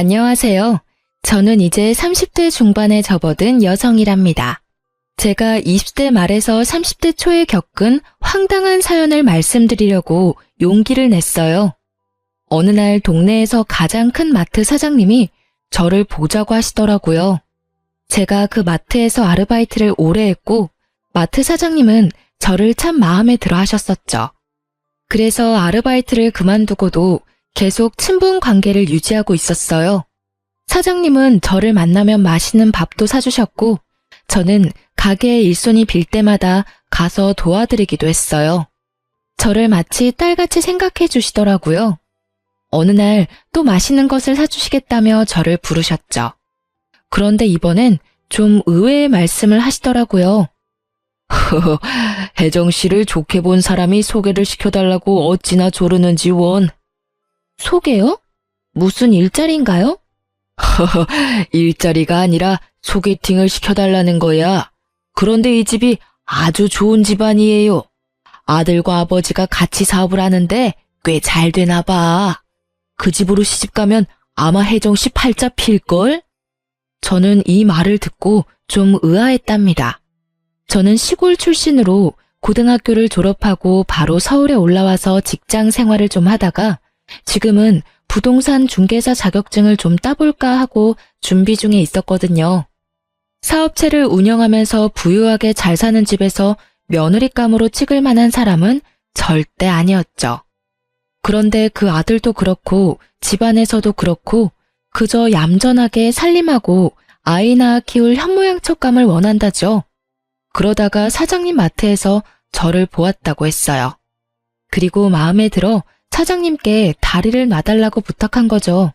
안녕하세요. 저는 이제 30대 중반에 접어든 여성이랍니다. 제가 20대 말에서 30대 초에 겪은 황당한 사연을 말씀드리려고 용기를 냈어요. 어느 날 동네에서 가장 큰 마트 사장님이 저를 보자고 하시더라고요. 제가 그 마트에서 아르바이트를 오래 했고 마트 사장님은 저를 참 마음에 들어 하셨었죠. 그래서 아르바이트를 그만두고도 계속 친분 관계를 유지하고 있었어요. 사장님은 저를 만나면 맛있는 밥도 사주셨고 저는 가게에 일손이 빌 때마다 가서 도와드리기도 했어요. 저를 마치 딸같이 생각해 주시더라고요. 어느 날 또 맛있는 것을 사주시겠다며 저를 부르셨죠. 그런데 이번엔 좀 의외의 말씀을 하시더라고요. 혜정 씨를 좋게 본 사람이 소개를 시켜달라고 어찌나 조르는지 원. 소개요? 무슨 일자리인가요? 일자리가 아니라 소개팅을 시켜달라는 거야. 그런데 이 집이 아주 좋은 집안이에요. 아들과 아버지가 같이 사업을 하는데 꽤 잘 되나 봐. 그 집으로 시집가면 아마 혜정 씨 팔자 필걸? 저는 이 말을 듣고 좀 의아했답니다. 저는 시골 출신으로 고등학교를 졸업하고 바로 서울에 올라와서 직장 생활을 좀 하다가 지금은 부동산 중개사 자격증을 좀 따볼까 하고 준비 중에 있었거든요. 사업체를 운영하면서 부유하게 잘 사는 집에서 며느리감으로 찍을 만한 사람은 절대 아니었죠. 그런데 그 아들도 그렇고 집안에서도 그렇고 그저 얌전하게 살림하고 아이 낳아 키울 현모양처감을 원한다죠. 그러다가 사장님 마트에서 저를 보았다고 했어요. 그리고 마음에 들어 사장님께 다리를 놔달라고 부탁한 거죠.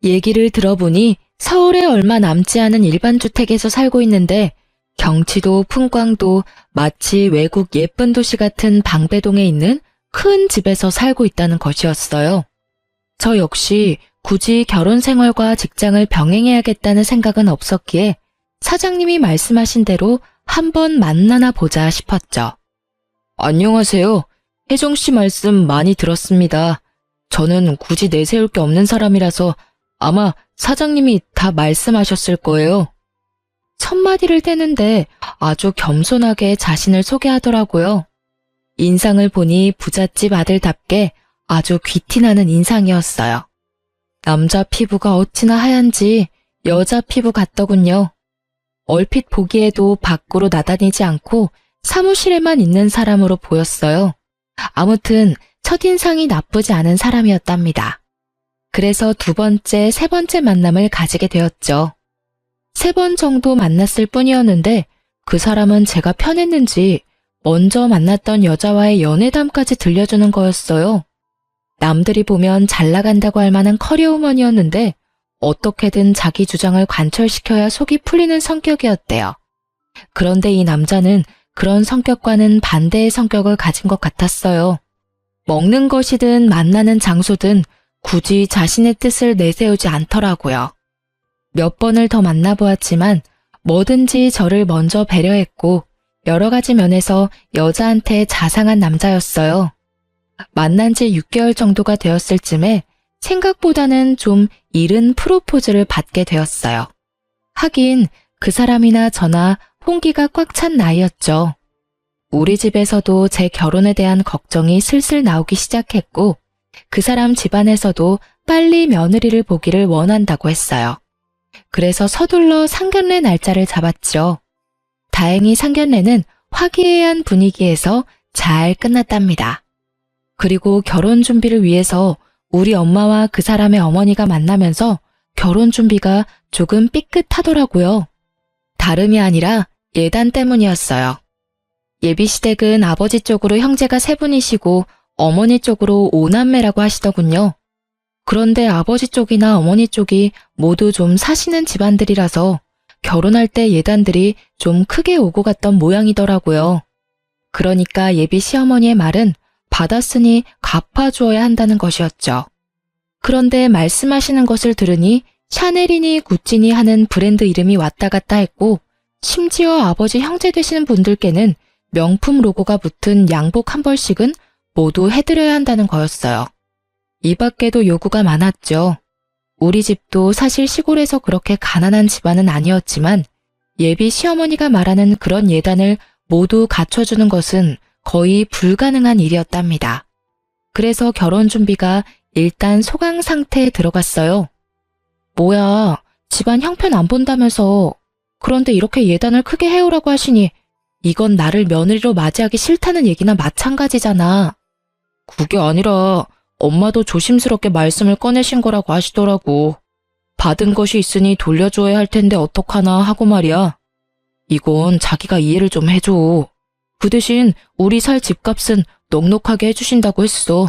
얘기를 들어보니 서울에 얼마 남지 않은 일반 주택에서 살고 있는데 경치도 풍광도 마치 외국 예쁜 도시 같은 방배동에 있는 큰 집에서 살고 있다는 것이었어요. 저 역시 굳이 결혼 생활과 직장을 병행해야겠다는 생각은 없었기에 사장님이 말씀하신 대로 한번 만나나 보자 싶었죠. 안녕하세요. 혜정 씨 말씀 많이 들었습니다. 저는 굳이 내세울 게 없는 사람이라서 아마 사장님이 다 말씀하셨을 거예요. 첫 마디를 떼는데 아주 겸손하게 자신을 소개하더라고요. 인상을 보니 부잣집 아들답게 아주 귀티나는 인상이었어요. 남자 피부가 어찌나 하얀지 여자 피부 같더군요. 얼핏 보기에도 밖으로 나다니지 않고 사무실에만 있는 사람으로 보였어요. 아무튼 첫인상이 나쁘지 않은 사람이었답니다. 그래서 두 번째, 세 번째 만남을 가지게 되었죠. 3번 정도 만났을 뿐이었는데 그 사람은 제가 편했는지 먼저 만났던 여자와의 연애담까지 들려주는 거였어요. 남들이 보면 잘 나간다고 할 만한 커리어우먼이었는데 어떻게든 자기 주장을 관철시켜야 속이 풀리는 성격이었대요. 그런데 이 남자는 그런 성격과는 반대의 성격을 가진 것 같았어요. 먹는 것이든 만나는 장소든 굳이 자신의 뜻을 내세우지 않더라고요. 몇 번을 더 만나보았지만 뭐든지 저를 먼저 배려했고 여러 가지 면에서 여자한테 자상한 남자였어요. 만난 지 6개월 정도가 되었을 쯤에 생각보다는 좀 이른 프로포즈를 받게 되었어요. 하긴 그 사람이나 저나 홍기가 꽉 찬 나이였죠. 우리 집에서도 제 결혼에 대한 걱정이 슬슬 나오기 시작했고 그 사람 집안에서도 빨리 며느리를 보기를 원한다고 했어요. 그래서 서둘러 상견례 날짜를 잡았죠. 다행히 상견례는 화기애애한 분위기에서 잘 끝났답니다. 그리고 결혼 준비를 위해서 우리 엄마와 그 사람의 어머니가 만나면서 결혼 준비가 조금 삐끗하더라고요. 다름이 아니라 예단 때문이었어요. 예비시댁은 아버지 쪽으로 형제가 3분이시고 어머니 쪽으로 5남매라고 하시더군요. 그런데 아버지 쪽이나 어머니 쪽이 모두 좀 사시는 집안들이라서 결혼할 때 예단들이 좀 크게 오고 갔던 모양이더라고요. 그러니까 예비 시어머니의 말은 받았으니 갚아주어야 한다는 것이었죠. 그런데 말씀하시는 것을 들으니 샤넬이니 구찌니 하는 브랜드 이름이 왔다 갔다 했고 심지어 아버지 형제 되시는 분들께는 명품 로고가 붙은 양복 한 벌씩은 모두 해드려야 한다는 거였어요. 이 밖에도 요구가 많았죠. 우리 집도 사실 시골에서 그렇게 가난한 집안은 아니었지만 예비 시어머니가 말하는 그런 예단을 모두 갖춰주는 것은 거의 불가능한 일이었답니다. 그래서 결혼 준비가 일단 소강 상태에 들어갔어요. 뭐야, 집안 형편 안 본다면서. 그런데 이렇게 예단을 크게 해오라고 하시니 이건 나를 며느리로 맞이하기 싫다는 얘기나 마찬가지잖아. 그게 아니라 엄마도 조심스럽게 말씀을 꺼내신 거라고 하시더라고. 받은 것이 있으니 돌려줘야 할 텐데 어떡하나 하고 말이야. 이건 자기가 이해를 좀 해줘. 그 대신 우리 살 집값은 넉넉하게 해주신다고 했어.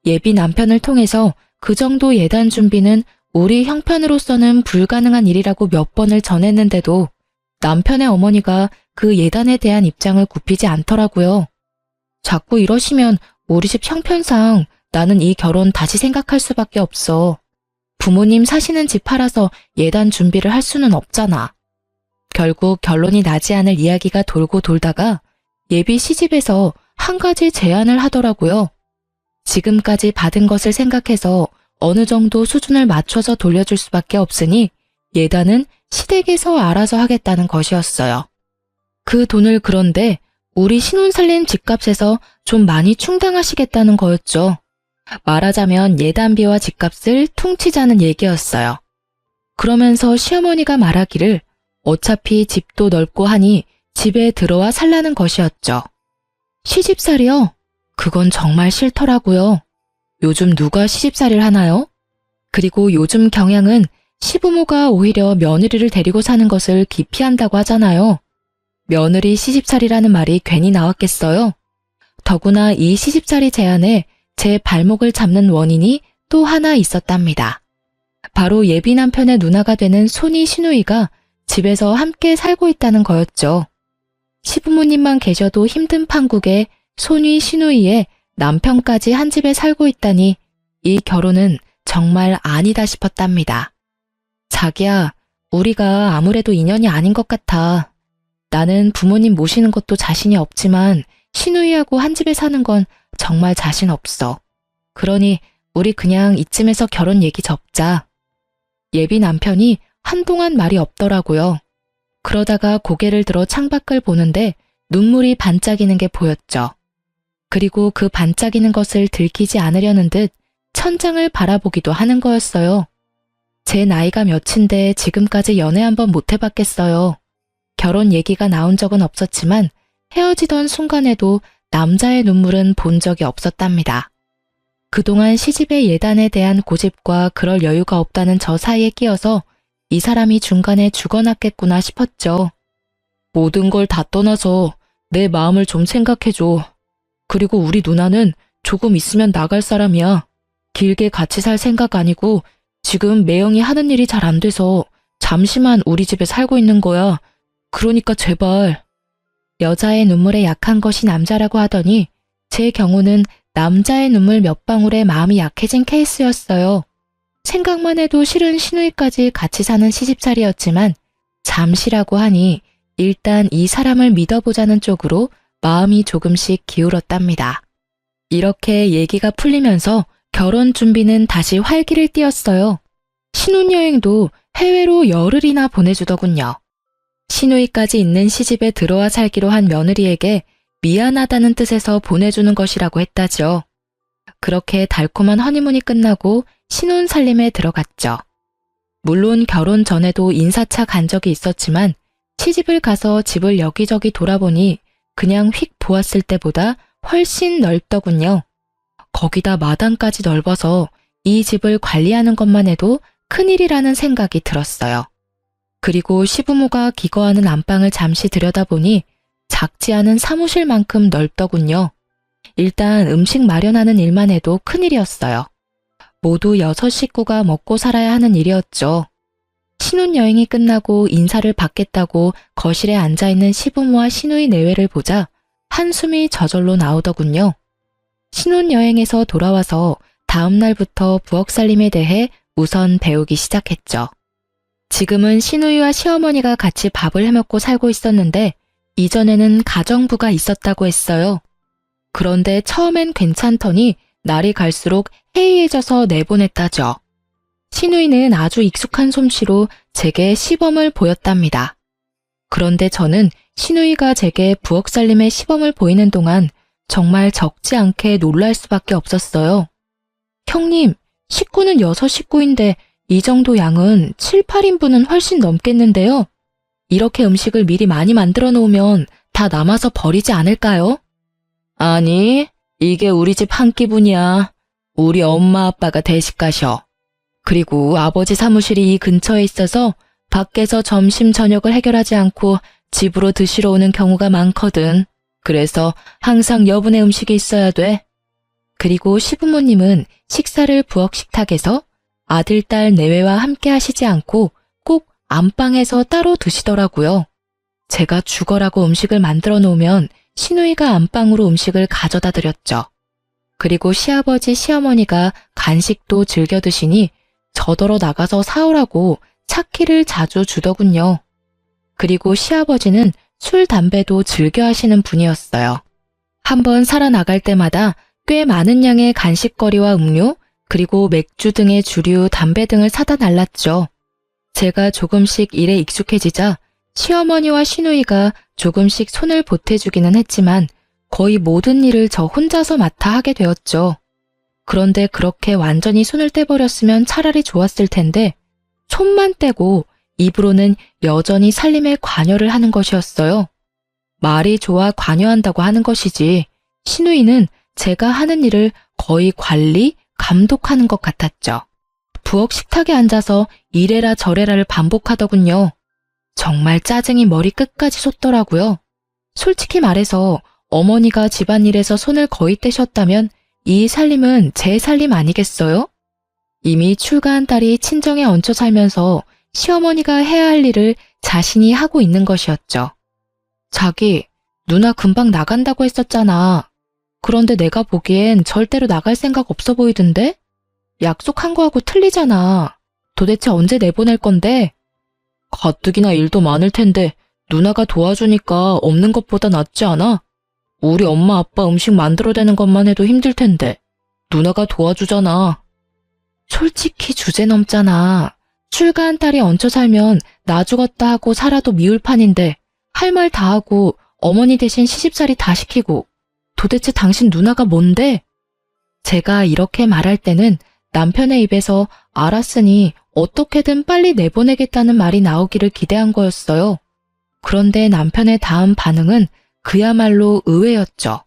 예비 남편을 통해서 그 정도 예단 준비는 우리 형편으로서는 불가능한 일이라고 몇 번을 전했는데도 남편의 어머니가 그 예단에 대한 입장을 굽히지 않더라고요. 자꾸 이러시면 우리 집 형편상 나는 이 결혼 다시 생각할 수밖에 없어. 부모님 사시는 집 팔아서 예단 준비를 할 수는 없잖아. 결국 결론이 나지 않을 이야기가 돌고 돌다가 예비 시집에서 한 가지 제안을 하더라고요. 지금까지 받은 것을 생각해서 어느 정도 수준을 맞춰서 돌려줄 수밖에 없으니 예단은 시댁에서 알아서 하겠다는 것이었어요. 그 돈을 그런데 우리 신혼 살림 집값에서 좀 많이 충당하시겠다는 거였죠. 말하자면 예단비와 집값을 퉁치자는 얘기였어요. 그러면서 시어머니가 말하기를 어차피 집도 넓고 하니 집에 들어와 살라는 것이었죠. 시집살이요? 그건 정말 싫더라고요. 요즘 누가 시집살이를 하나요? 그리고 요즘 경향은 시부모가 오히려 며느리를 데리고 사는 것을 기피한다고 하잖아요. 며느리 시집살이라는 말이 괜히 나왔겠어요? 더구나 이 시집살이 제안에 제 발목을 잡는 원인이 또 하나 있었답니다. 바로 예비 남편의 누나가 되는 손이 시누이가 집에서 함께 살고 있다는 거였죠. 시부모님만 계셔도 힘든 판국에 손위 시누이에 남편까지 한 집에 살고 있다니 이 결혼은 정말 아니다 싶었답니다. 자기야, 우리가 아무래도 인연이 아닌 것 같아. 나는 부모님 모시는 것도 자신이 없지만 시누이하고 한 집에 사는 건 정말 자신 없어. 그러니 우리 그냥 이쯤에서 결혼 얘기 접자. 예비 남편이 한동안 말이 없더라고요. 그러다가 고개를 들어 창밖을 보는데 눈물이 반짝이는 게 보였죠. 그리고 그 반짝이는 것을 들키지 않으려는 듯 천장을 바라보기도 하는 거였어요. 제 나이가 몇인데 지금까지 연애 한번 못 해봤겠어요. 결혼 얘기가 나온 적은 없었지만 헤어지던 순간에도 남자의 눈물은 본 적이 없었답니다. 그동안 시집의 예단에 대한 고집과 그럴 여유가 없다는 저 사이에 끼어서 이 사람이 중간에 죽어났겠구나 싶었죠. 모든 걸 다 떠나서 내 마음을 좀 생각해줘. 그리고 우리 누나는 조금 있으면 나갈 사람이야. 길게 같이 살 생각 아니고 지금 매형이 하는 일이 잘 안 돼서 잠시만 우리 집에 살고 있는 거야. 그러니까 제발. 여자의 눈물에 약한 것이 남자라고 하더니 제 경우는 남자의 눈물 몇 방울에 마음이 약해진 케이스였어요. 생각만 해도 싫은 시누이까지 같이 사는 시집살이였지만 잠시라고 하니 일단 이 사람을 믿어보자는 쪽으로 마음이 조금씩 기울었답니다. 이렇게 얘기가 풀리면서 결혼 준비는 다시 활기를 띠었어요. 신혼여행도 해외로 열흘이나 보내주더군요. 시누이까지 있는 시집에 들어와 살기로 한 며느리에게 미안하다는 뜻에서 보내주는 것이라고 했다죠. 그렇게 달콤한 허니문이 끝나고 신혼 살림에 들어갔죠. 물론 결혼 전에도 인사차 간 적이 있었지만 시집을 가서 집을 여기저기 돌아보니 그냥 휙 보았을 때보다 훨씬 넓더군요. 거기다 마당까지 넓어서 이 집을 관리하는 것만 해도 큰일이라는 생각이 들었어요. 그리고 시부모가 기거하는 안방을 잠시 들여다보니 작지 않은 사무실만큼 넓더군요. 일단 음식 마련하는 일만 해도 큰일이었어요. 모두 6식구가 먹고 살아야 하는 일이었죠. 신혼여행이 끝나고 인사를 받겠다고 거실에 앉아있는 시부모와 시누이 내외를 보자 한숨이 저절로 나오더군요. 신혼여행에서 돌아와서 다음 날부터 부엌살림에 대해 우선 배우기 시작했죠. 지금은 시누이와 시어머니가 같이 밥을 해먹고 살고 있었는데 이전에는 가정부가 있었다고 했어요. 그런데 처음엔 괜찮더니 날이 갈수록 해이해져서 내보냈다죠. 시누이는 아주 익숙한 솜씨로 제게 시범을 보였답니다. 그런데 저는 시누이가 제게 부엌 살림의 시범을 보이는 동안 정말 적지 않게 놀랄 수밖에 없었어요. 형님, 식구는 6식구인데 이 정도 양은 7, 8인분은 훨씬 넘겠는데요. 이렇게 음식을 미리 많이 만들어 놓으면 다 남아서 버리지 않을까요? 아니, 이게 우리 집 한 끼분이야. 우리 엄마 아빠가 대식 가셔. 그리고 아버지 사무실이 이 근처에 있어서 밖에서 점심 저녁을 해결하지 않고 집으로 드시러 오는 경우가 많거든. 그래서 항상 여분의 음식이 있어야 돼. 그리고 시부모님은 식사를 부엌 식탁에서 아들, 딸 내외와 함께 하시지 않고 꼭 안방에서 따로 드시더라고요. 제가 죽어라고 음식을 만들어 놓으면 시누이가 안방으로 음식을 가져다 드렸죠. 그리고 시아버지, 시어머니가 간식도 즐겨 드시니 저더러 나가서 사오라고 차키를 자주 주더군요. 그리고 시아버지는 술, 담배도 즐겨 하시는 분이었어요. 한번 살아나갈 때마다 꽤 많은 양의 간식거리와 음료, 그리고 맥주 등의 주류, 담배 등을 사다 날랐죠. 제가 조금씩 일에 익숙해지자 시어머니와 시누이가 조금씩 손을 보태주기는 했지만 거의 모든 일을 저 혼자서 맡아 하게 되었죠. 그런데 그렇게 완전히 손을 떼버렸으면 차라리 좋았을 텐데 손만 떼고 입으로는 여전히 살림에 관여를 하는 것이었어요. 말이 좋아 관여한다고 하는 것이지 시누이는 제가 하는 일을 거의 관리, 감독하는 것 같았죠. 부엌 식탁에 앉아서 이래라 저래라를 반복하더군요. 정말 짜증이 머리 끝까지 솟더라고요. 솔직히 말해서 어머니가 집안일에서 손을 거의 떼셨다면 이 살림은 제 살림 아니겠어요? 이미 출가한 딸이 친정에 얹혀 살면서 시어머니가 해야 할 일을 자신이 하고 있는 것이었죠. 자기, 누나 금방 나간다고 했었잖아. 그런데 내가 보기엔 절대로 나갈 생각 없어 보이던데? 약속한 거하고 틀리잖아. 도대체 언제 내보낼 건데? 가뜩이나 일도 많을 텐데 누나가 도와주니까 없는 것보다 낫지 않아? 우리 엄마 아빠 음식 만들어대는 것만 해도 힘들 텐데 누나가 도와주잖아. 솔직히 주제 넘잖아. 출가한 딸이 얹혀 살면 나 죽었다 하고 살아도 미울 판인데 할 말 다 하고 어머니 대신 시집살이 다 시키고 도대체 당신 누나가 뭔데? 제가 이렇게 말할 때는 남편의 입에서 알았으니 어떻게든 빨리 내보내겠다는 말이 나오기를 기대한 거였어요. 그런데 남편의 다음 반응은 그야말로 의외였죠.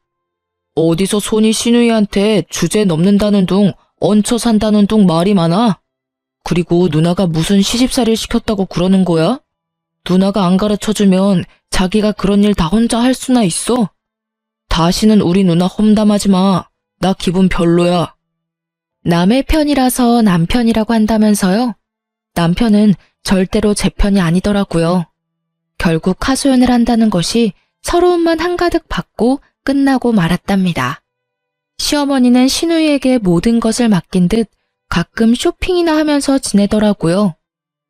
어디서 손이 시누이한테 주제 넘는다는 둥, 얹혀 산다는 둥 말이 많아? 그리고 누나가 무슨 시집살이를 시켰다고 그러는 거야? 누나가 안 가르쳐주면 자기가 그런 일 다 혼자 할 수나 있어? 다시는 우리 누나 험담하지 마. 나 기분 별로야. 남의 편이라서 남편이라고 한다면서요? 남편은 절대로 제 편이 아니더라고요. 결국 하소연을 한다는 것이 서러움만 한가득 받고 끝나고 말았답니다. 시어머니는 시누이에게 모든 것을 맡긴 듯 가끔 쇼핑이나 하면서 지내더라고요.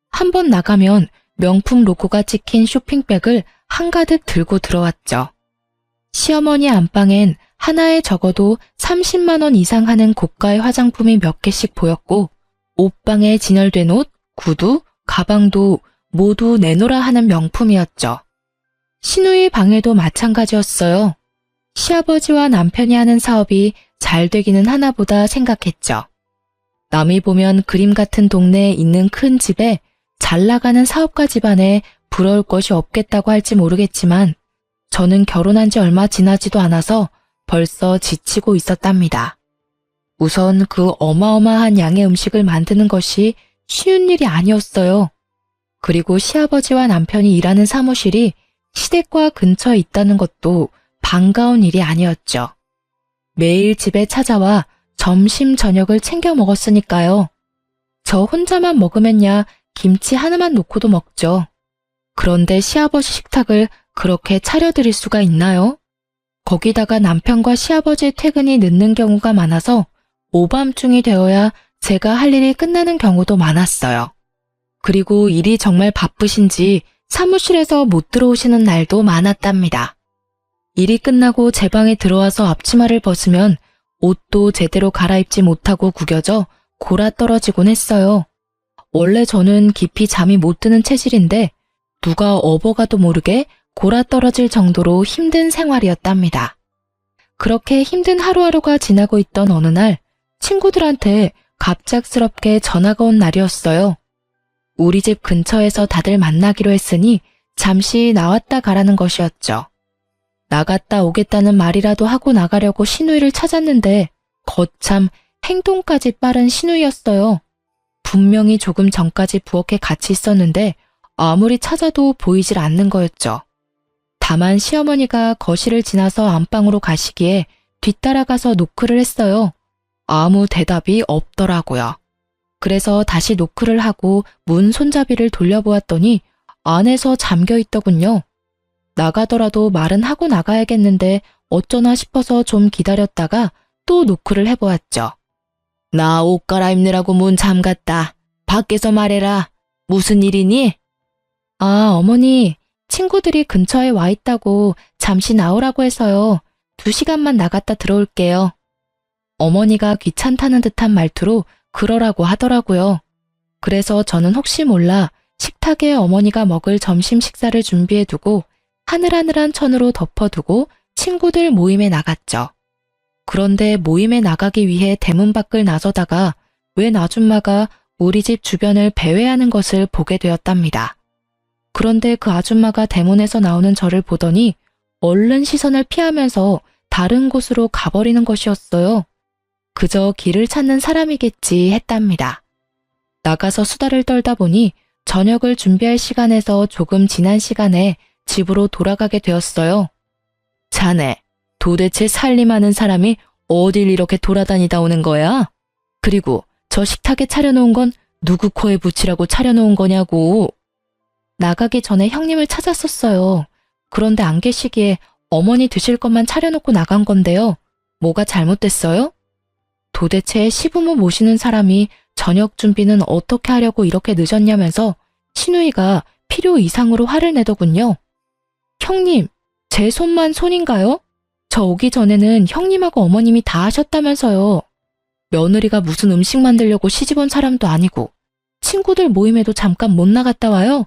한번 나가면 명품 로고가 찍힌 쇼핑백을 한가득 들고 들어왔죠. 시어머니 안방엔 하나에 적어도 30만 원 이상 하는 고가의 화장품이 몇 개씩 보였고 옷방에 진열된 옷, 구두, 가방도 모두 내놓으라 하는 명품이었죠. 시누이 방에도 마찬가지였어요. 시아버지와 남편이 하는 사업이 잘 되기는 하나보다 생각했죠. 남이 보면 그림 같은 동네에 있는 큰 집에 잘 나가는 사업가 집안에 부러울 것이 없겠다고 할지 모르겠지만 저는 결혼한 지 얼마 지나지도 않아서 벌써 지치고 있었답니다. 우선 그 어마어마한 양의 음식을 만드는 것이 쉬운 일이 아니었어요. 그리고 시아버지와 남편이 일하는 사무실이 시댁과 근처에 있다는 것도 반가운 일이 아니었죠. 매일 집에 찾아와 점심, 저녁을 챙겨 먹었으니까요. 저 혼자만 먹으면야 김치 하나만 놓고도 먹죠. 그런데 시아버지 식탁을 그렇게 차려드릴 수가 있나요? 거기다가 남편과 시아버지의 퇴근이 늦는 경우가 많아서 오밤중이 되어야 제가 할 일이 끝나는 경우도 많았어요. 그리고 일이 정말 바쁘신지 사무실에서 못 들어오시는 날도 많았답니다. 일이 끝나고 제 방에 들어와서 앞치마를 벗으면 옷도 제대로 갈아입지 못하고 구겨져 골아 떨어지곤 했어요. 원래 저는 깊이 잠이 못 드는 체질인데 누가 업어가도 모르게 골아떨어질 정도로 힘든 생활이었답니다. 그렇게 힘든 하루하루가 지나고 있던 어느 날 친구들한테 갑작스럽게 전화가 온 날이었어요. 우리 집 근처에서 다들 만나기로 했으니 잠시 나왔다 가라는 것이었죠. 나갔다 오겠다는 말이라도 하고 나가려고 신우이를 찾았는데 거참 행동까지 빠른 신우이였어요. 분명히 조금 전까지 부엌에 같이 있었는데 아무리 찾아도 보이질 않는 거였죠. 다만 시어머니가 거실을 지나서 안방으로 가시기에 뒤따라가서 노크를 했어요. 아무 대답이 없더라고요. 그래서 다시 노크를 하고 문 손잡이를 돌려보았더니 안에서 잠겨 있더군요. 나가더라도 말은 하고 나가야겠는데 어쩌나 싶어서 좀 기다렸다가 또 노크를 해보았죠. 나 옷 갈아입느라고 문 잠갔다. 밖에서 말해라. 무슨 일이니? 아, 어머니. 친구들이 근처에 와 있다고 잠시 나오라고 해서요. 2시간만 나갔다 들어올게요. 어머니가 귀찮다는 듯한 말투로 그러라고 하더라고요. 그래서 저는 혹시 몰라 식탁에 어머니가 먹을 점심 식사를 준비해두고 하늘하늘한 천으로 덮어두고 친구들 모임에 나갔죠. 그런데 모임에 나가기 위해 대문 밖을 나서다가 웬 아줌마가 우리 집 주변을 배회하는 것을 보게 되었답니다. 그런데 그 아줌마가 대문에서 나오는 저를 보더니 얼른 시선을 피하면서 다른 곳으로 가버리는 것이었어요. 그저 길을 찾는 사람이겠지 했답니다. 나가서 수다를 떨다 보니 저녁을 준비할 시간에서 조금 지난 시간에 집으로 돌아가게 되었어요. 자네, 도대체 살림하는 사람이 어딜 이렇게 돌아다니다 오는 거야? 그리고 저 식탁에 차려놓은 건 누구 코에 붙이라고 차려놓은 거냐고. 나가기 전에 형님을 찾았었어요. 그런데 안 계시기에 어머니 드실 것만 차려놓고 나간 건데요. 뭐가 잘못됐어요? 도대체 시부모 모시는 사람이 저녁 준비는 어떻게 하려고 이렇게 늦었냐면서 신우이가 필요 이상으로 화를 내더군요. 형님, 제 손만 손인가요? 저 오기 전에는 형님하고 어머님이 다 하셨다면서요. 며느리가 무슨 음식 만들려고 시집 온 사람도 아니고 친구들 모임에도 잠깐 못 나갔다 와요.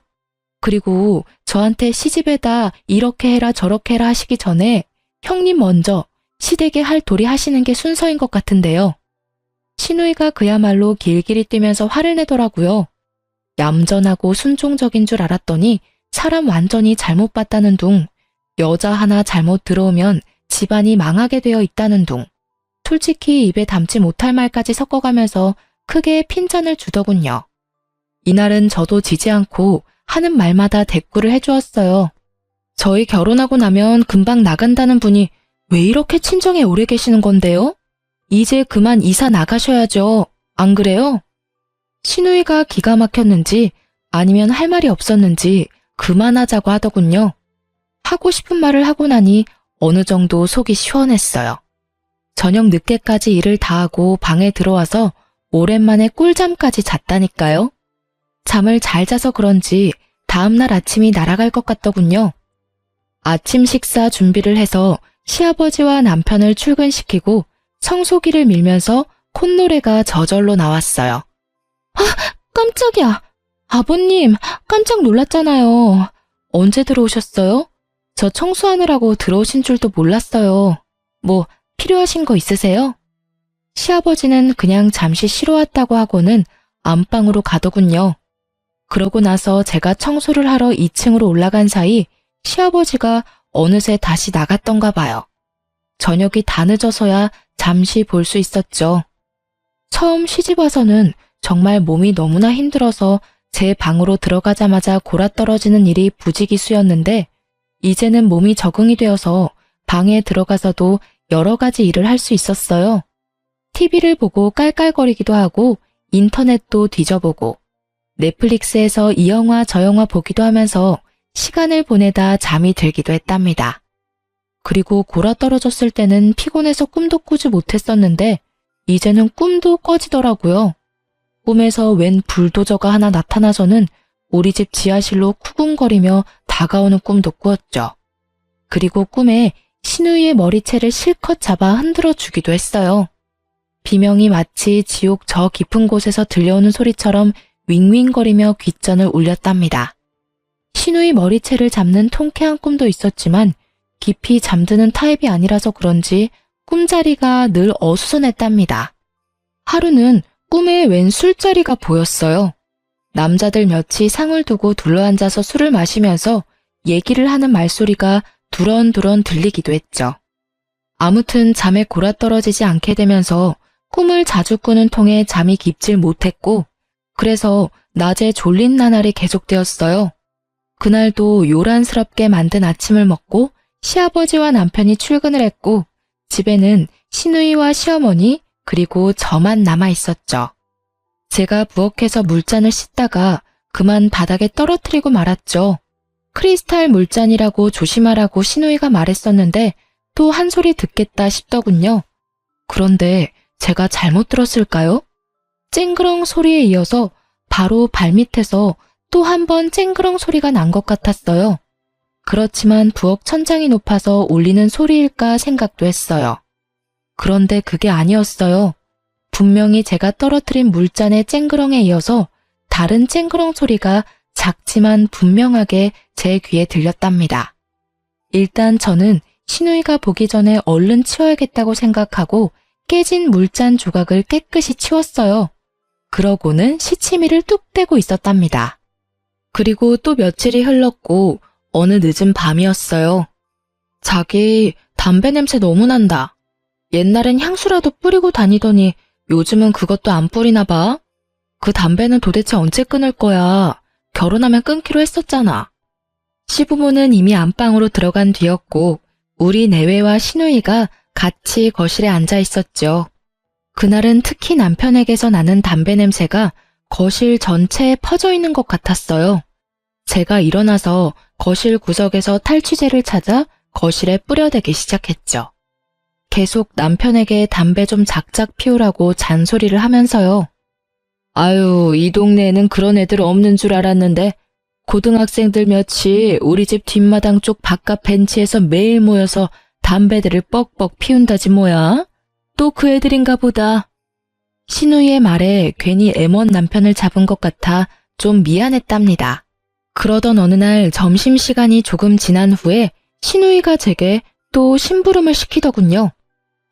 그리고 저한테 시집에다 이렇게 해라 저렇게 해라 하시기 전에 형님 먼저 시댁에 할 도리 하시는 게 순서인 것 같은데요. 신우이가 그야말로 길길이 뛰면서 화를 내더라고요. 얌전하고 순종적인 줄 알았더니 사람 완전히 잘못 봤다는 둥, 여자 하나 잘못 들어오면 집안이 망하게 되어 있다는 둥, 솔직히 입에 담지 못할 말까지 섞어가면서 크게 핀잔을 주더군요. 이날은 저도 지지 않고 하는 말마다 대꾸를 해주었어요. 저희 결혼하고 나면 금방 나간다는 분이 왜 이렇게 친정에 오래 계시는 건데요? 이제 그만 이사 나가셔야죠. 안 그래요? 신우이가 기가 막혔는지 아니면 할 말이 없었는지 그만하자고 하더군요. 하고 싶은 말을 하고 나니 어느 정도 속이 시원했어요. 저녁 늦게까지 일을 다 하고 방에 들어와서 오랜만에 꿀잠까지 잤다니까요. 잠을 잘 자서 그런지 다음날 아침이 날아갈 것 같더군요. 아침 식사 준비를 해서 시아버지와 남편을 출근시키고 청소기를 밀면서 콧노래가 저절로 나왔어요. 아, 깜짝이야. 아버님, 깜짝 놀랐잖아요. 언제 들어오셨어요? 저 청소하느라고 들어오신 줄도 몰랐어요. 뭐 필요하신 거 있으세요? 시아버지는 그냥 잠시 쉬러 왔다고 하고는 안방으로 가더군요. 그러고 나서 제가 청소를 하러 2층으로 올라간 사이 시아버지가 어느새 다시 나갔던가 봐요. 저녁이 다 늦어서야 잠시 볼 수 있었죠. 처음 시집 와서는 정말 몸이 너무나 힘들어서 제 방으로 들어가자마자 골아떨어지는 일이 부지기수였는데 이제는 몸이 적응이 되어서 방에 들어가서도 여러 가지 일을 할 수 있었어요. TV를 보고 깔깔거리기도 하고 인터넷도 뒤져보고 넷플릭스에서 이 영화 저 영화 보기도 하면서 시간을 보내다 잠이 들기도 했답니다. 그리고 골아떨어졌을 때는 피곤해서 꿈도 꾸지 못했었는데 이제는 꿈도 꺼지더라고요. 꿈에서 웬 불도저가 하나 나타나서는 우리 집 지하실로 쿠궁거리며 다가오는 꿈도 꾸었죠. 그리고 꿈에 신우이의 머리채를 실컷 잡아 흔들어 주기도 했어요. 비명이 마치 지옥 저 깊은 곳에서 들려오는 소리처럼 윙윙거리며 귓전을 울렸답니다. 신우이 머리채를 잡는 통쾌한 꿈도 있었지만 깊이 잠드는 타입이 아니라서 그런지 꿈자리가 늘 어수선했답니다. 하루는 꿈에 웬 술자리가 보였어요. 남자들 몇이 상을 두고 둘러앉아서 술을 마시면서 얘기를 하는 말소리가 두런두런 들리기도 했죠. 아무튼 잠에 골아떨어지지 않게 되면서 꿈을 자주 꾸는 통에 잠이 깊질 못했고 그래서 낮에 졸린 나날이 계속되었어요. 그날도 요란스럽게 만든 아침을 먹고 시아버지와 남편이 출근을 했고 집에는 시누이와 시어머니 그리고 저만 남아 있었죠. 제가 부엌에서 물잔을 씻다가 그만 바닥에 떨어뜨리고 말았죠. 크리스탈 물잔이라고 조심하라고 시누이가 말했었는데 또 한 소리 듣겠다 싶더군요. 그런데 제가 잘못 들었을까요? 쨍그렁 소리에 이어서 바로 발밑에서 또 한 번 쨍그렁 소리가 난 것 같았어요. 그렇지만 부엌 천장이 높아서 울리는 소리일까 생각도 했어요. 그런데 그게 아니었어요. 분명히 제가 떨어뜨린 물잔의 쨍그렁에 이어서 다른 쨍그렁 소리가 작지만 분명하게 제 귀에 들렸답니다. 일단 저는 시누이가 보기 전에 얼른 치워야겠다고 생각하고 깨진 물잔 조각을 깨끗이 치웠어요. 그러고는 시치미를 뚝 떼고 있었답니다. 그리고 또 며칠이 흘렀고 어느 늦은 밤이었어요. 자기 담배 냄새 너무 난다. 옛날엔 향수라도 뿌리고 다니더니 요즘은 그것도 안 뿌리나 봐. 그 담배는 도대체 언제 끊을 거야? 결혼하면 끊기로 했었잖아. 시부모는 이미 안방으로 들어간 뒤였고 우리 내외와 시누이가 같이 거실에 앉아 있었죠. 그날은 특히 남편에게서 나는 담배 냄새가 거실 전체에 퍼져 있는 것 같았어요. 제가 일어나서 거실 구석에서 탈취제를 찾아 거실에 뿌려대기 시작했죠. 계속 남편에게 담배 좀 작작 피우라고 잔소리를 하면서요. 아유, 이 동네에는 그런 애들 없는 줄 알았는데 고등학생들 몇이 우리 집 뒷마당 쪽 바깥 벤치에서 매일 모여서 담배들을 뻑뻑 피운다지 뭐야? 또 그 애들인가 보다. 시누이의 말에 괜히 애먼 남편을 잡은 것 같아 좀 미안했답니다. 그러던 어느 날 점심시간이 조금 지난 후에 시누이가 제게 또 심부름을 시키더군요.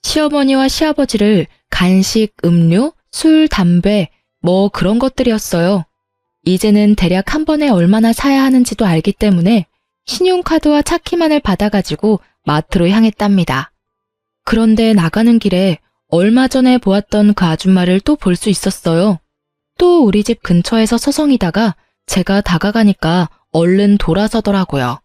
시어머니와 시아버지를 간식, 음료, 술, 담배 뭐 그런 것들이었어요. 이제는 대략 한 번에 얼마나 사야 하는지도 알기 때문에 신용카드와 차키만을 받아가지고 마트로 향했답니다. 그런데 나가는 길에 얼마 전에 보았던 그 아줌마를 또 볼 수 있었어요. 또 우리 집 근처에서 서성이다가 제가 다가가니까 얼른 돌아서더라고요.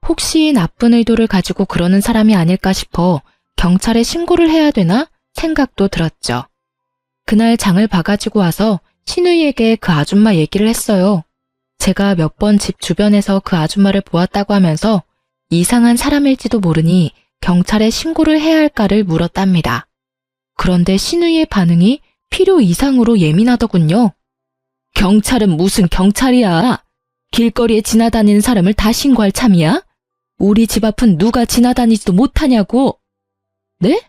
혹시 나쁜 의도를 가지고 그러는 사람이 아닐까 싶어 경찰에 신고를 해야 되나 생각도 들었죠. 그날 장을 봐가지고 와서 시누이에게 그 아줌마 얘기를 했어요. 제가 몇 번 집 주변에서 그 아줌마를 보았다고 하면서 이상한 사람일지도 모르니 경찰에 신고를 해야 할까를 물었답니다. 그런데 시누이의 반응이 필요 이상으로 예민하더군요. 경찰은 무슨 경찰이야? 길거리에 지나다니는 사람을 다 신고할 참이야? 우리 집 앞은 누가 지나다니지도 못하냐고. 네?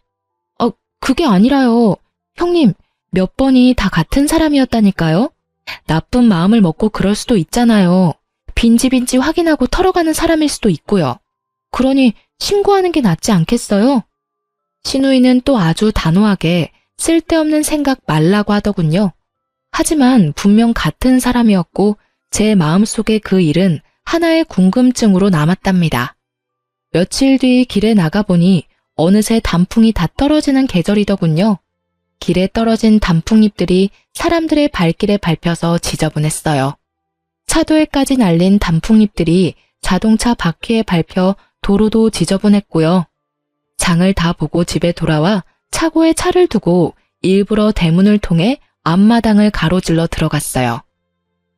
그게 아니라요. 형님, 몇 번이 다 같은 사람이었다니까요. 나쁜 마음을 먹고 그럴 수도 있잖아요. 빈집인지 확인하고 털어가는 사람일 수도 있고요. 그러니 신고하는 게 낫지 않겠어요? 시누이는 또 아주 단호하게 쓸데없는 생각 말라고 하더군요. 하지만 분명 같은 사람이었고 제 마음속에 그 일은 하나의 궁금증으로 남았답니다. 며칠 뒤 길에 나가보니 어느새 단풍이 다 떨어지는 계절이더군요. 길에 떨어진 단풍잎들이 사람들의 발길에 밟혀서 지저분했어요. 차도에까지 날린 단풍잎들이 자동차 바퀴에 밟혀 도로도 지저분했고요. 장을 다 보고 집에 돌아와 차고에 차를 두고 일부러 대문을 통해 앞마당을 가로질러 들어갔어요.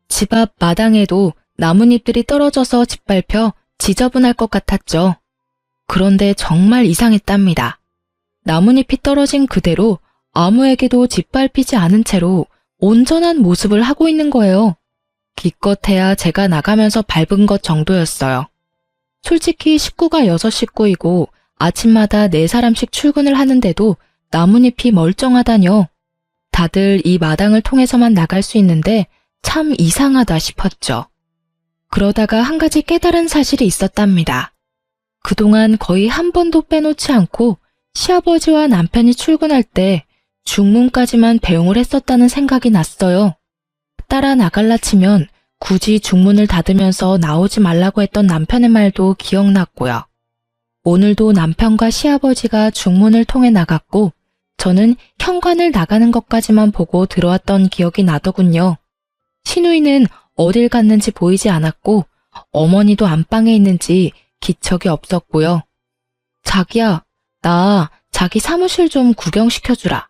집 앞 마당에도 나뭇잎들이 떨어져서 짓밟혀 지저분할 것 같았죠. 그런데 정말 이상했답니다. 나뭇잎이 떨어진 그대로 아무에게도 짓밟히지 않은 채로 온전한 모습을 하고 있는 거예요. 기껏해야 제가 나가면서 밟은 것 정도였어요. 솔직히 식구가 6식구이고 아침마다 4사람씩 출근을 하는데도 나뭇잎이 멀쩡하다뇨. 다들 이 마당을 통해서만 나갈 수 있는데 참 이상하다 싶었죠. 그러다가 한 가지 깨달은 사실이 있었답니다. 그동안 거의 한 번도 빼놓지 않고 시아버지와 남편이 출근할 때 중문까지만 배웅을 했었다는 생각이 났어요. 따라 나갈라 치면 굳이 중문을 닫으면서 나오지 말라고 했던 남편의 말도 기억났고요. 오늘도 남편과 시아버지가 중문을 통해 나갔고 저는 현관을 나가는 것까지만 보고 들어왔던 기억이 나더군요. 시누이는 어딜 갔는지 보이지 않았고 어머니도 안방에 있는지 기척이 없었고요. 자기야, 나 자기 사무실 좀 구경시켜주라.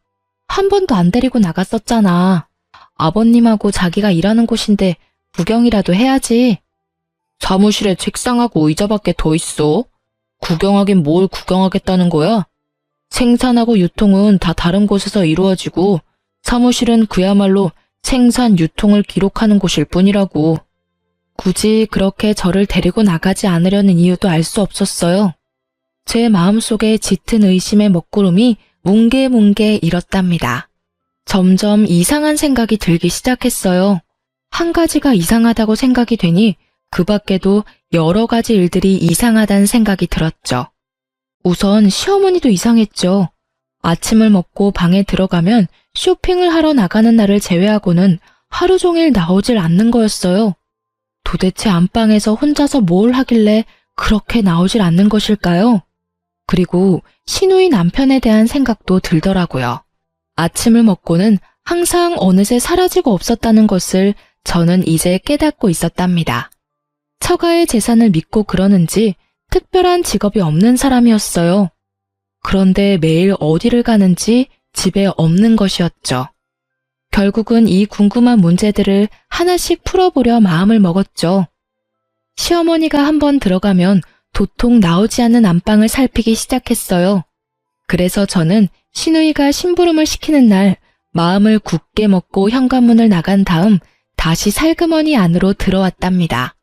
한 번도 안 데리고 나갔었잖아. 아버님하고 자기가 일하는 곳인데 구경이라도 해야지. 사무실에 책상하고 의자밖에 더 있어. 구경하긴 뭘 구경하겠다는 거야? 생산하고 유통은 다 다른 곳에서 이루어지고 사무실은 그야말로 생산, 유통을 기록하는 곳일 뿐이라고. 굳이 그렇게 저를 데리고 나가지 않으려는 이유도 알 수 없었어요. 제 마음속에 짙은 의심의 먹구름이 뭉게뭉게 일었답니다. 점점 이상한 생각이 들기 시작했어요. 한 가지가 이상하다고 생각이 되니 그 밖에도 여러 가지 일들이 이상하다는 생각이 들었죠. 우선 시어머니도 이상했죠. 아침을 먹고 방에 들어가면 쇼핑을 하러 나가는 날을 제외하고는 하루 종일 나오질 않는 거였어요. 도대체 안방에서 혼자서 뭘 하길래 그렇게 나오질 않는 것일까요? 그리고 시누이 남편에 대한 생각도 들더라고요. 아침을 먹고는 항상 어느새 사라지고 없었다는 것을 저는 이제 깨닫고 있었답니다. 처가의 재산을 믿고 그러는지 특별한 직업이 없는 사람이었어요. 그런데 매일 어디를 가는지 집에 없는 것이었죠. 결국은 이 궁금한 문제들을 하나씩 풀어보려 마음을 먹었죠. 시어머니가 한번 들어가면 도통 나오지 않는 안방을 살피기 시작했어요. 그래서 저는 시누이가 심부름을 시키는 날 마음을 굳게 먹고 현관문을 나간 다음 다시 살그머니 안으로 들어왔답니다.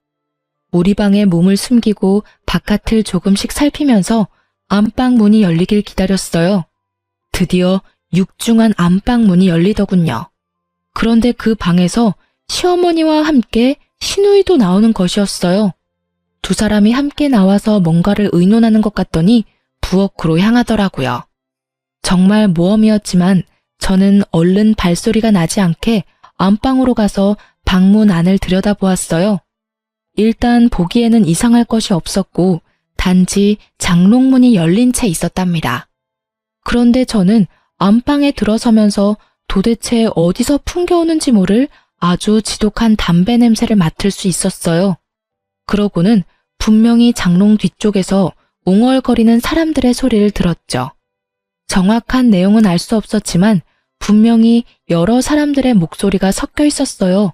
우리 방에 몸을 숨기고 바깥을 조금씩 살피면서 안방 문이 열리길 기다렸어요. 드디어 육중한 안방 문이 열리더군요. 그런데 그 방에서 시어머니와 함께 시누이도 나오는 것이었어요. 두 사람이 함께 나와서 뭔가를 의논하는 것 같더니 부엌으로 향하더라고요. 정말 모험이었지만 저는 얼른 발소리가 나지 않게 안방으로 가서 방문 안을 들여다보았어요. 일단 보기에는 이상할 것이 없었고 단지 장롱문이 열린 채 있었답니다. 그런데 저는 안방에 들어서면서 도대체 어디서 풍겨오는지 모를 아주 지독한 담배 냄새를 맡을 수 있었어요. 그러고는 분명히 장롱 뒤쪽에서 웅얼거리는 사람들의 소리를 들었죠. 정확한 내용은 알 수 없었지만 분명히 여러 사람들의 목소리가 섞여 있었어요.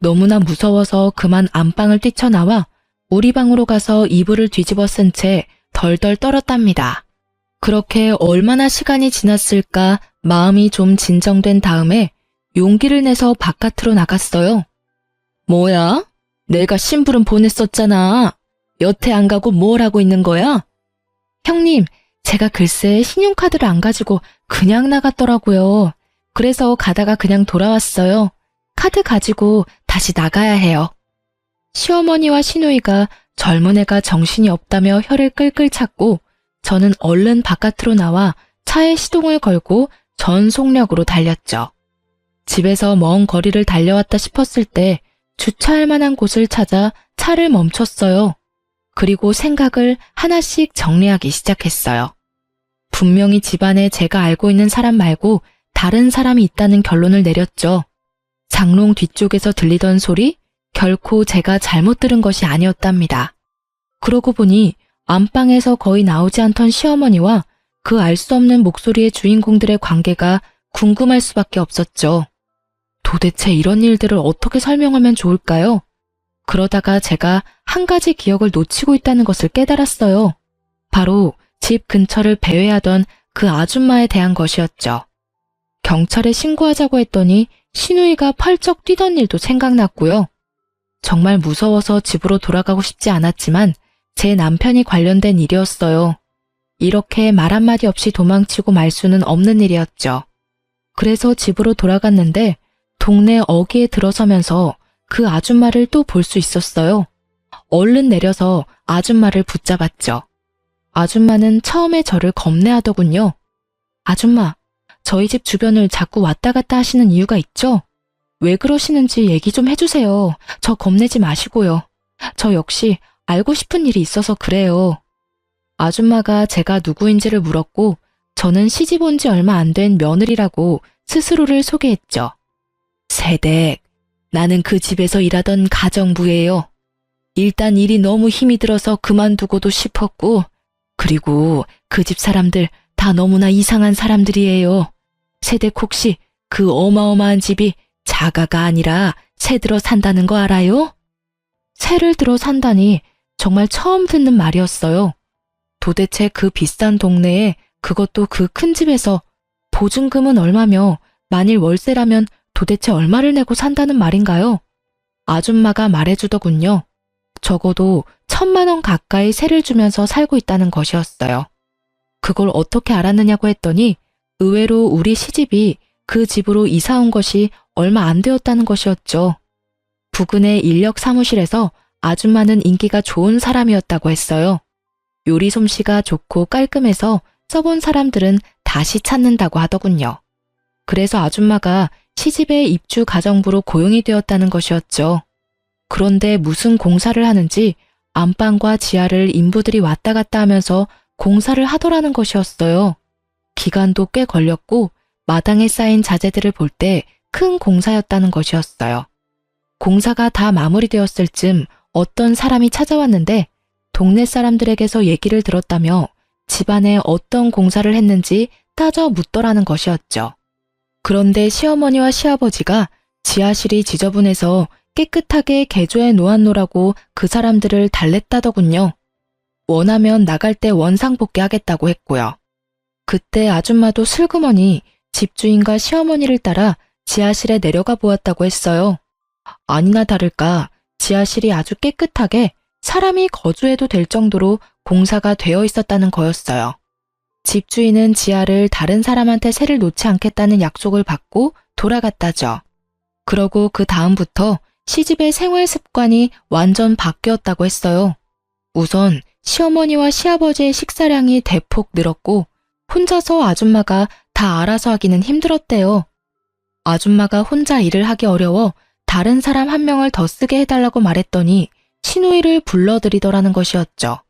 너무나 무서워서 그만 안방을 뛰쳐나와 우리 방으로 가서 이불을 뒤집어 쓴 채 덜덜 떨었답니다. 그렇게 얼마나 시간이 지났을까 마음이 좀 진정된 다음에 용기를 내서 바깥으로 나갔어요. 뭐야? 내가 심부름 보냈었잖아. 여태 안 가고 뭘 하고 있는 거야? 형님, 제가 글쎄 신용카드를 안 가지고 그냥 나갔더라고요. 그래서 가다가 그냥 돌아왔어요. 카드 가지고 다시 나가야 해요. 시어머니와 시누이가 젊은 애가 정신이 없다며 혀를 끌끌 찼고 저는 얼른 바깥으로 나와 차에 시동을 걸고 전 속력으로 달렸죠. 집에서 먼 거리를 달려왔다 싶었을 때 주차할 만한 곳을 찾아 차를 멈췄어요. 그리고 생각을 하나씩 정리하기 시작했어요. 분명히 집안에 제가 알고 있는 사람 말고 다른 사람이 있다는 결론을 내렸죠. 장롱 뒤쪽에서 들리던 소리, 결코 제가 잘못 들은 것이 아니었답니다. 그러고 보니 안방에서 거의 나오지 않던 시어머니와 그 알 수 없는 목소리의 주인공들의 관계가 궁금할 수밖에 없었죠. 도대체 이런 일들을 어떻게 설명하면 좋을까요? 그러다가 제가 한 가지 기억을 놓치고 있다는 것을 깨달았어요. 바로 집 근처를 배회하던 그 아줌마에 대한 것이었죠. 경찰에 신고하자고 했더니 시누이가 펄쩍 뛰던 일도 생각났고요. 정말 무서워서 집으로 돌아가고 싶지 않았지만 제 남편이 관련된 일이었어요. 이렇게 말 한마디 없이 도망치고 말 수는 없는 일이었죠. 그래서 집으로 돌아갔는데 동네 어귀에 들어서면서 그 아줌마를 또 볼 수 있었어요. 얼른 내려서 아줌마를 붙잡았죠. 아줌마는 처음에 저를 겁내하더군요. 아줌마, 저희 집 주변을 자꾸 왔다 갔다 하시는 이유가 있죠? 왜 그러시는지 얘기 좀 해주세요. 저 겁내지 마시고요. 저 역시 알고 싶은 일이 있어서 그래요. 아줌마가 제가 누구인지를 물었고 저는 시집 온 지 얼마 안 된 며느리라고 스스로를 소개했죠. 세댁, 나는 그 집에서 일하던 가정부예요. 일단 일이 너무 힘이 들어서 그만두고도 싶었고, 그리고 그 집 사람들 다 너무나 이상한 사람들이에요. 세댁 혹시 그 어마어마한 집이 자가가 아니라 새 들어 산다는 거 알아요? 새를 들어 산다니 정말 처음 듣는 말이었어요. 도대체 그 비싼 동네에 그것도 그 큰 집에서 보증금은 얼마며 만일 월세라면 도대체 얼마를 내고 산다는 말인가요? 아줌마가 말해주더군요. 적어도 1,000만 원 가까이 세를 주면서 살고 있다는 것이었어요. 그걸 어떻게 알았느냐고 했더니 의외로 우리 시집이 그 집으로 이사 온 것이 얼마 안 되었다는 것이었죠. 부근의 인력 사무실에서 아줌마는 인기가 좋은 사람이었다고 했어요. 요리 솜씨가 좋고 깔끔해서 써본 사람들은 다시 찾는다고 하더군요. 그래서 아줌마가 시집의 입주 가정부로 고용이 되었다는 것이었죠. 그런데 무슨 공사를 하는지 안방과 지하를 인부들이 왔다 갔다 하면서 공사를 하더라는 것이었어요. 기간도 꽤 걸렸고 마당에 쌓인 자재들을 볼 때 큰 공사였다는 것이었어요. 공사가 다 마무리되었을 즈음 어떤 사람이 찾아왔는데 동네 사람들에게서 얘기를 들었다며 집안에 어떤 공사를 했는지 따져 묻더라는 것이었죠. 그런데 시어머니와 시아버지가 지하실이 지저분해서 깨끗하게 개조해 놓았노라고 그 사람들을 달랬다더군요. 원하면 나갈 때 원상복귀 하겠다고 했고요. 그때 아줌마도 슬그머니 집주인과 시어머니를 따라 지하실에 내려가 보았다고 했어요. 아니나 다를까 지하실이 아주 깨끗하게 사람이 거주해도 될 정도로 공사가 되어 있었다는 거였어요. 집주인은 지하를 다른 사람한테 세를 놓지 않겠다는 약속을 받고 돌아갔다죠. 그러고 그 다음부터 시집의 생활 습관이 완전 바뀌었다고 했어요. 우선 시어머니와 시아버지의 식사량이 대폭 늘었고 혼자서 아줌마가 다 알아서 하기는 힘들었대요. 아줌마가 혼자 일을 하기 어려워 다른 사람 한 명을 더 쓰게 해달라고 말했더니 시누이를 불러들이더라는 것이었죠.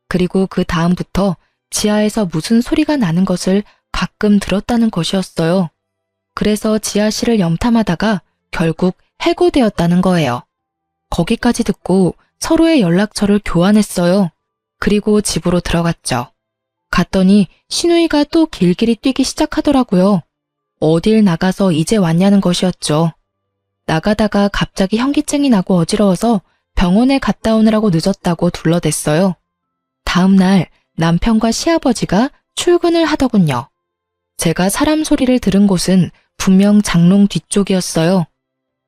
그리고 그 다음부터 지하에서 무슨 소리가 나는 것을 가끔 들었다는 것이었어요. 그래서 지하실을 염탐하다가 결국 해고되었다는 거예요. 거기까지 듣고 서로의 연락처를 교환했어요. 그리고 집으로 들어갔죠. 갔더니 시누이가 또 길길이 뛰기 시작하더라고요. 어딜 나가서 이제 왔냐는 것이었죠. 나가다가 갑자기 현기증이 나고 어지러워서 병원에 갔다 오느라고 늦었다고 둘러댔어요. 다음 날 남편과 시아버지가 출근을 하더군요. 제가 사람 소리를 들은 곳은 분명 장롱 뒤쪽이었어요.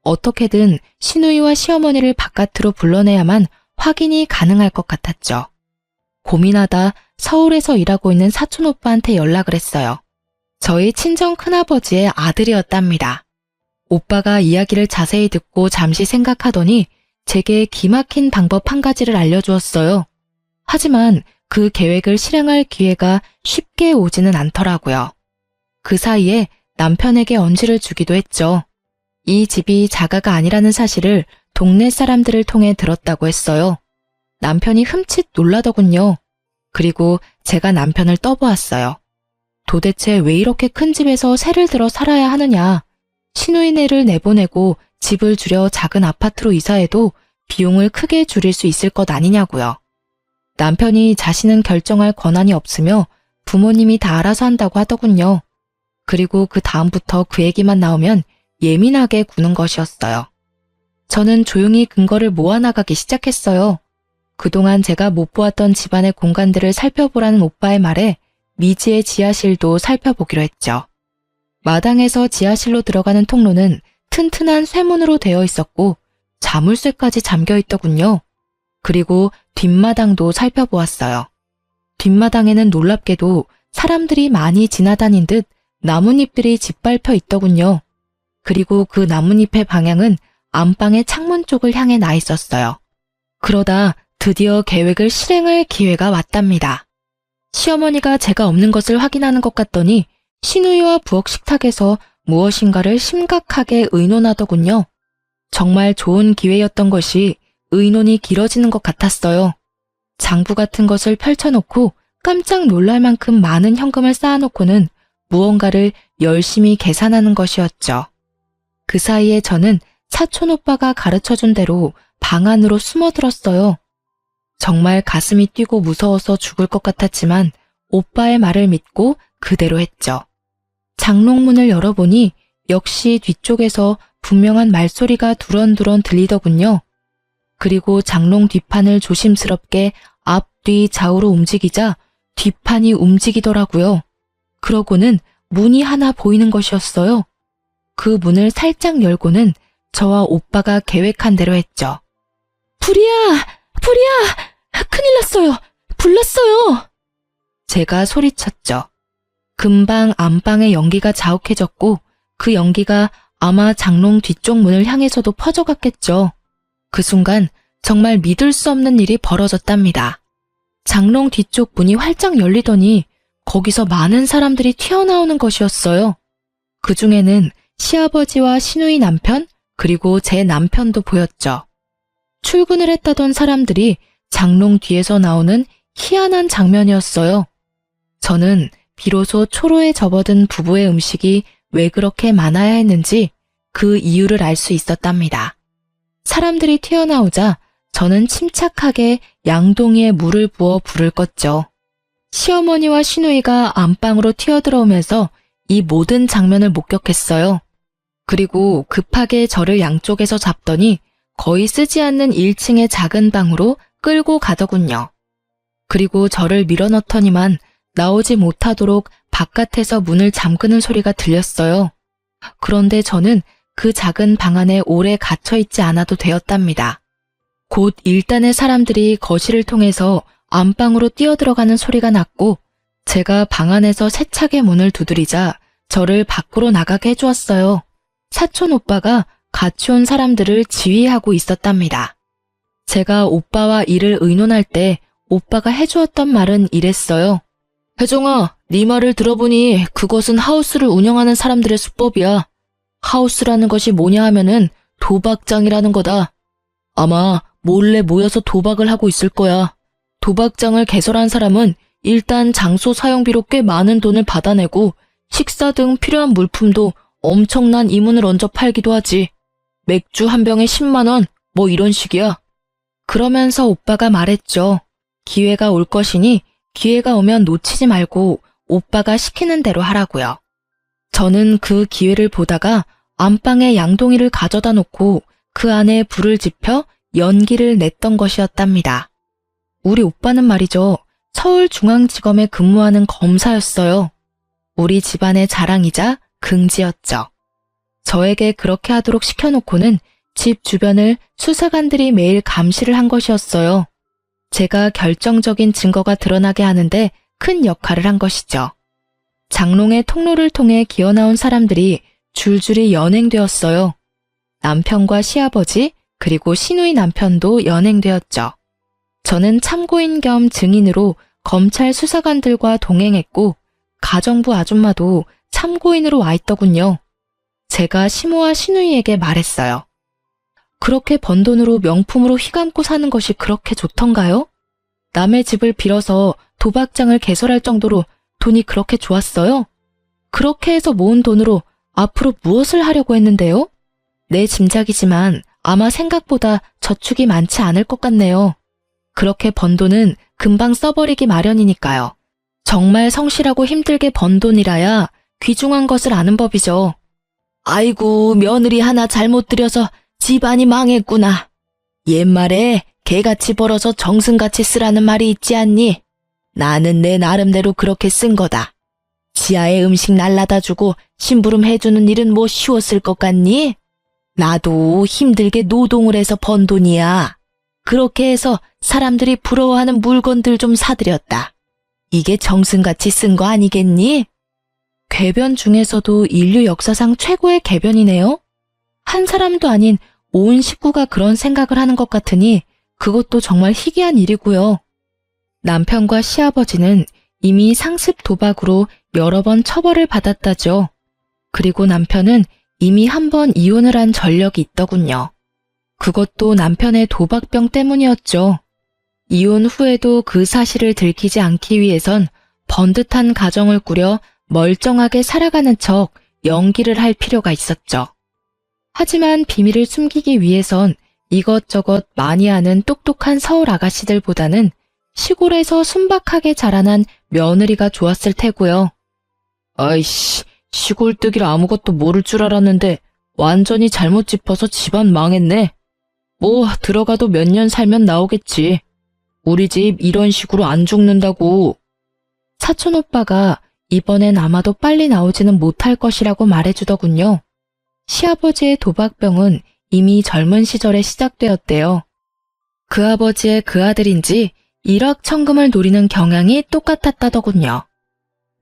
어떻게든 시누이와 시어머니를 바깥으로 불러내야만 확인이 가능할 것 같았죠. 고민하다 서울에서 일하고 있는 사촌 오빠한테 연락을 했어요. 저희 친정 큰아버지의 아들이었답니다. 오빠가 이야기를 자세히 듣고 잠시 생각하더니 제게 기막힌 방법 한 가지를 알려주었어요. 하지만 그 계획을 실행할 기회가 쉽게 오지는 않더라고요. 그 사이에 남편에게 언지를 주기도 했죠. 이 집이 자가가 아니라는 사실을 동네 사람들을 통해 들었다고 했어요. 남편이 흠칫 놀라더군요. 그리고 제가 남편을 떠보았어요. 도대체 왜 이렇게 큰 집에서 새를 들어 살아야 하느냐. 시누이네를 내보내고 집을 줄여 작은 아파트로 이사해도 비용을 크게 줄일 수 있을 것 아니냐고요. 남편이 자신은 결정할 권한이 없으며 부모님이 다 알아서 한다고 하더군요. 그리고 그 다음부터 그 얘기만 나오면 예민하게 구는 것이었어요. 저는 조용히 근거를 모아나가기 시작했어요. 그동안 제가 못 보았던 집안의 공간들을 살펴보라는 오빠의 말에 미지의 지하실도 살펴보기로 했죠. 마당에서 지하실로 들어가는 통로는 튼튼한 쇠문으로 되어 있었고 자물쇠까지 잠겨 있더군요. 그리고 뒷마당도 살펴보았어요. 뒷마당에는 놀랍게도 사람들이 많이 지나다닌 듯 나뭇잎들이 짓밟혀 있더군요. 그리고 그 나뭇잎의 방향은 안방의 창문 쪽을 향해 나 있었어요. 그러다 드디어 계획을 실행할 기회가 왔답니다. 시어머니가 제가 없는 것을 확인하는 것 같더니 신우이와 부엌 식탁에서 무엇인가를 심각하게 의논하더군요. 정말 좋은 기회였던 것이 의논이 길어지는 것 같았어요. 장부 같은 것을 펼쳐놓고 깜짝 놀랄 만큼 많은 현금을 쌓아놓고는 무언가를 열심히 계산하는 것이었죠. 그 사이에 저는 사촌 오빠가 가르쳐준 대로 방 안으로 숨어들었어요. 정말 가슴이 뛰고 무서워서 죽을 것 같았지만 오빠의 말을 믿고 그대로 했죠. 장롱문을 열어보니 역시 뒤쪽에서 분명한 말소리가 두런두런 들리더군요. 그리고 장롱 뒷판을 조심스럽게 앞뒤 좌우로 움직이자 뒷판이 움직이더라고요. 그러고는 문이 하나 보이는 것이었어요. 그 문을 살짝 열고는 저와 오빠가 계획한 대로 했죠. 불이야! 불이야! 큰일 났어요! 불났어요! 제가 소리쳤죠. 금방 안방의 연기가 자욱해졌고 그 연기가 아마 장롱 뒤쪽 문을 향해서도 퍼져갔겠죠. 그 순간 정말 믿을 수 없는 일이 벌어졌답니다. 장롱 뒤쪽 문이 활짝 열리더니 거기서 많은 사람들이 튀어나오는 것이었어요. 그 중에는 시아버지와 시누이 남편 그리고 제 남편도 보였죠. 출근을 했다던 사람들이 장롱 뒤에서 나오는 희한한 장면이었어요. 저는 비로소 초로에 접어든 부부의 음식이 왜 그렇게 많아야 했는지 그 이유를 알 수 있었답니다. 사람들이 튀어나오자 저는 침착하게 양동이에 물을 부어 불을 껐죠. 시어머니와 시누이가 안방으로 튀어들어오면서 이 모든 장면을 목격했어요. 그리고 급하게 저를 양쪽에서 잡더니 거의 쓰지 않는 1층의 작은 방으로 끌고 가더군요. 그리고 저를 밀어넣더니만 나오지 못하도록 바깥에서 문을 잠그는 소리가 들렸어요. 그런데 저는 그 작은 방 안에 오래 갇혀있지 않아도 되었답니다. 곧 일단의 사람들이 거실을 통해서 안방으로 뛰어들어가는 소리가 났고 제가 방 안에서 세차게 문을 두드리자 저를 밖으로 나가게 해주었어요. 사촌 오빠가 같이 온 사람들을 지휘하고 있었답니다. 제가 오빠와 일을 의논할 때 오빠가 해주었던 말은 이랬어요. 혜정아, 네 말을 들어보니 그것은 하우스를 운영하는 사람들의 수법이야. 하우스라는 것이 뭐냐 하면은 도박장이라는 거다. 아마 몰래 모여서 도박을 하고 있을 거야. 도박장을 개설한 사람은 일단 장소 사용비로 꽤 많은 돈을 받아내고 식사 등 필요한 물품도 엄청난 이문을 얹어 팔기도 하지. 맥주 한 병에 10만 원, 뭐 이런 식이야. 그러면서 오빠가 말했죠. 기회가 올 것이니 기회가 오면 놓치지 말고 오빠가 시키는 대로 하라고요. 저는 그 기회를 보다가 안방에 양동이를 가져다 놓고 그 안에 불을 지펴 연기를 냈던 것이었답니다. 우리 오빠는 말이죠. 서울중앙지검에 근무하는 검사였어요. 우리 집안의 자랑이자 긍지였죠. 저에게 그렇게 하도록 시켜놓고는 집 주변을 수사관들이 매일 감시를 한 것이었어요. 제가 결정적인 증거가 드러나게 하는데 큰 역할을 한 것이죠. 장롱의 통로를 통해 기어나온 사람들이 줄줄이 연행되었어요. 남편과 시아버지 그리고 시누이 남편도 연행되었죠. 저는 참고인 겸 증인으로 검찰 수사관들과 동행했고 가정부 아줌마도 참고인으로 와 있더군요. 제가 시모와 시누이에게 말했어요. 그렇게 번 돈으로 명품으로 휘감고 사는 것이 그렇게 좋던가요? 남의 집을 빌어서 도박장을 개설할 정도로 돈이 그렇게 좋았어요? 그렇게 해서 모은 돈으로 앞으로 무엇을 하려고 했는데요? 내 짐작이지만 아마 생각보다 저축이 많지 않을 것 같네요. 그렇게 번 돈은 금방 써버리기 마련이니까요. 정말 성실하고 힘들게 번 돈이라야 귀중한 것을 아는 법이죠. 아이고, 며느리 하나 잘못 들여서 집안이 망했구나. 옛말에 개같이 벌어서 정승같이 쓰라는 말이 있지 않니? 나는 내 나름대로 그렇게 쓴 거다. 지하에 음식 날라다 주고 심부름 해주는 일은 뭐 쉬웠을 것 같니? 나도 힘들게 노동을 해서 번 돈이야. 그렇게 해서 사람들이 부러워하는 물건들 좀 사들였다. 이게 정승같이 쓴 거 아니겠니? 궤변 중에서도 인류 역사상 최고의 궤변이네요. 한 사람도 아닌 온 식구가 그런 생각을 하는 것 같으니 그것도 정말 희귀한 일이고요. 남편과 시아버지는 이미 상습 도박으로 여러 번 처벌을 받았다죠. 그리고 남편은 이미 한 번 이혼을 한 전력이 있더군요. 그것도 남편의 도박병 때문이었죠. 이혼 후에도 그 사실을 들키지 않기 위해선 번듯한 가정을 꾸려 멀쩡하게 살아가는 척 연기를 할 필요가 있었죠. 하지만 비밀을 숨기기 위해선 이것저것 많이 아는 똑똑한 서울 아가씨들보다는 시골에서 순박하게 자라난 며느리가 좋았을 테고요. 아이씨, 시골뜨기라 아무것도 모를 줄 알았는데 완전히 잘못 짚어서 집안 망했네. 뭐 들어가도 몇 년 살면 나오겠지. 우리 집 이런 식으로 안 죽는다고. 사촌오빠가 이번엔 아마도 빨리 나오지는 못할 것이라고 말해주더군요. 시아버지의 도박병은 이미 젊은 시절에 시작되었대요. 그 아버지의 그 아들인지 일확천금을 노리는 경향이 똑같았다더군요.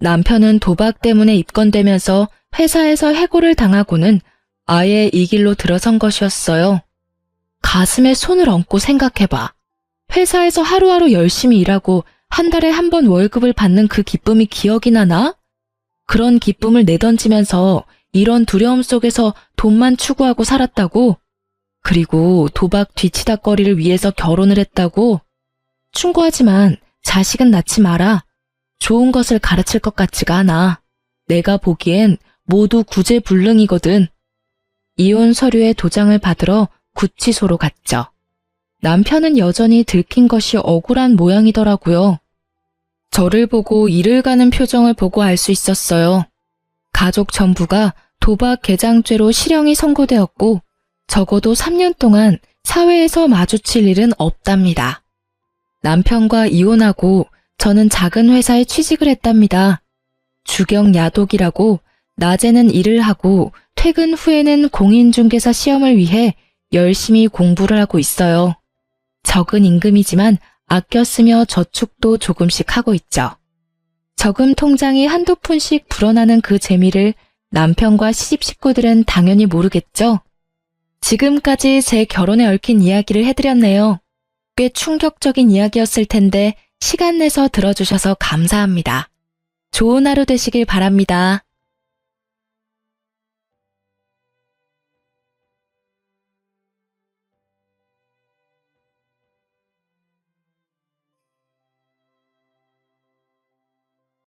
남편은 도박 때문에 입건되면서 회사에서 해고를 당하고는 아예 이 길로 들어선 것이었어요. 가슴에 손을 얹고 생각해봐. 회사에서 하루하루 열심히 일하고 한 달에 한 번 월급을 받는 그 기쁨이 기억이 나나? 그런 기쁨을 내던지면서 이런 두려움 속에서 돈만 추구하고 살았다고? 그리고 도박 뒤치다꺼리를 위해서 결혼을 했다고? 충고하지만 자식은 낳지 마라. 좋은 것을 가르칠 것 같지가 않아. 내가 보기엔 모두 구제불능이거든. 이혼 서류의 도장을 받으러 구치소로 갔죠. 남편은 여전히 들킨 것이 억울한 모양이더라고요. 저를 보고 이를 가는 표정을 보고 알 수 있었어요. 가족 전부가 도박 개장죄로 실형이 선고되었고 적어도 3년 동안 사회에서 마주칠 일은 없답니다. 남편과 이혼하고 저는 작은 회사에 취직을 했답니다. 주경 야독이라고 낮에는 일을 하고 퇴근 후에는 공인중개사 시험을 위해 열심히 공부를 하고 있어요. 적은 임금이지만 아껴 쓰며 저축도 조금씩 하고 있죠. 저금 통장이 한두 푼씩 불어나는 그 재미를 남편과 시집 식구들은 당연히 모르겠죠. 지금까지 제 결혼에 얽힌 이야기를 해드렸네요. 꽤 충격적인 이야기였을 텐데 시간 내서 들어주셔서 감사합니다. 좋은 하루 되시길 바랍니다.